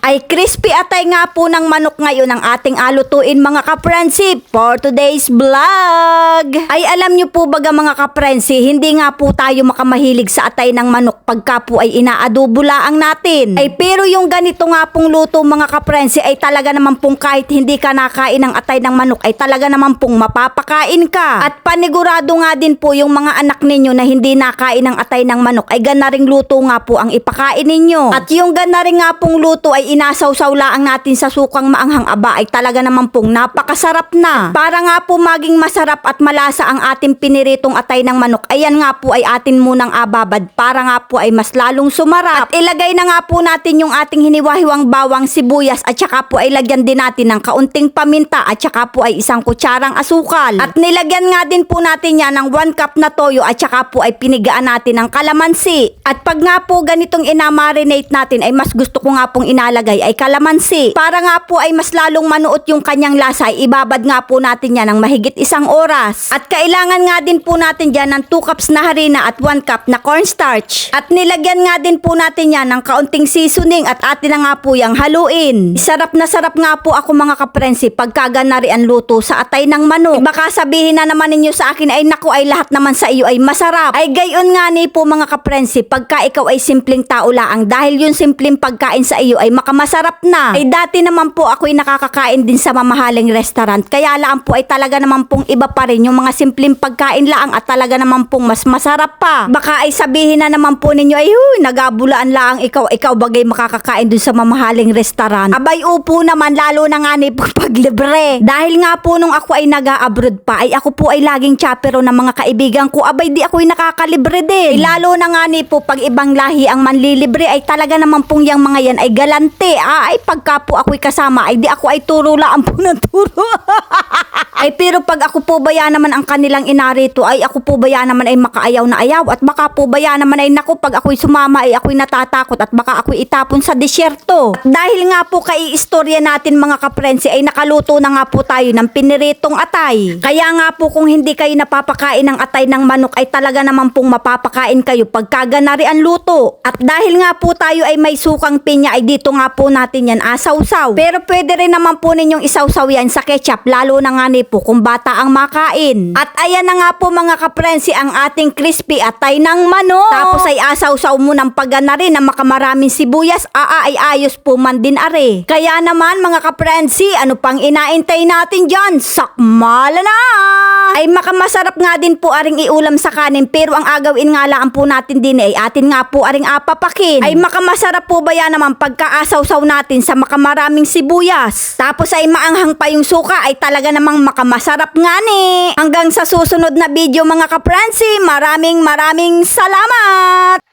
Ay crispy atay nga po ng manok ngayon ang ating alutuin mga kaprensi for today's vlog. Ay alam nyo po baga mga kaprensi, hindi nga po tayo makamahilig sa atay ng manok pagka po ay inaadobo laang natin. Ay pero yung ganito nga pong luto mga kaprensi ay talaga naman pong kahit hindi ka nakain ng atay ng manok ay talaga naman pong mapapakain ka. At panigurado nga din po yung mga anak ninyo na hindi nakain ng atay ng manok ay ganaring luto nga po ang ipakain ninyo. At yung ganaring nga pong luto ay inasawsaw laang natin sa sukang maanghang aba ay talaga naman pong napakasarap na. At para nga po maging masarap at malasa ang ating piniritong atay ng manok, ayan nga po ay atin munang ababad para nga po ay mas lalong sumarap. At ilagay na nga po natin yung ating hiniwahiwang bawang, sibuyas at saka po ay lagyan din natin ng kaunting paminta at saka po ay isang kutsarang asukal. At nilagyan nga din po natin yan ng 1 cup na toyo at saka po ay pinigaan natin ng kalamansi. At pag nga po ganitong inamarinate natin ay mas gusto ko nga pong inalagay ay kalamansi. Para nga po ay mas lalong manuot yung kanyang lasa ay ibabad nga po natin yan ng mahigit 1 oras. At kailangan nga din po natin dyan ng 2 cups na harina at 1 cup na cornstarch. At nilagyan nga din po natin yan ng kaunting seasoning at atin na nga po yung haluin. Sarap na sarap nga po ako mga kaprensi pagka ganari ang luto sa atay ng manok. Baka sabihin na naman ninyo sa akin ay naku ay lahat naman sa iyo ay masarap. Ay gayon nga ni po mga kaprensi pagka ikaw ay simpleng tao laang dahil yung simpleng pagkain sa iyo ay makamasarap na. Ay dati naman po ako'y nakakakain din sa mamahaling restaurant kaya lang po ay talaga naman pong iba pa rin yung mga simpleng pagkain laang at talaga naman pong mas masarap pa. Baka ay sabihin na naman po ninyo ay nagabulaan laang ikaw bagay makakakain dun sa mamahaling restaurant. Abay upo naman lalo na nga ni pag libre. Dahil nga po nung ako ay nag-a-abroad pa ay ako po ay laging chapero ng mga kaibigan ko. Abay di ako'y nakakalibre din. Lalo na nga ni po pag ibang lahi ang manlilibre ay talaga naman pong yung mga yan ay galante. Ay pagka po ako'y kasama ay di ako ay turo laan po ng turo. Ay pero pag ako po baya naman ang kanilang inarito ay ako po baya naman ay makaayaw na ayaw at baka po baya naman ay naku pag ako'y sumama ay ako'y natatakot at baka ako'y itapon sa disyerto. At dahil nga po kay istorya natin mga kaprensi ay nakaluto na nga po tayo ng piniritong atay. Kaya nga po kung hindi kayo napapakain ng atay ng manok ay talaga naman pong mapapakain kayo pagka ganari ang luto. At dahil nga po tayo ay may sukang pinya ay dito nga po natin yan asawsaw. Pero pwede rin naman po ninyong isawsaw yan sa ketchup lalo na nga ni po kung bata ang makain. At ayan na nga po mga kaprensi ang ating crispy atay ng manok. Tapos ay asawsaw mo ng pagganari na makamaraming sibuyas ay ayos po man din are. Kaya naman mga kaprensi ano pang inaintay natin dyan? Sakmala na! Ay makamasarap nga din po aring iulam sa kanin pero ang agawin nga lang po natin din ay atin nga po aring apapakin. Ay makamasarap po ba yan naman pagkaasaw-saw natin sa makamaraming sibuyas. Tapos ay maanghang pa yung suka ay talaga namang makamasarap nga ni. Hanggang sa susunod na video mga kaprensi, maraming salamat!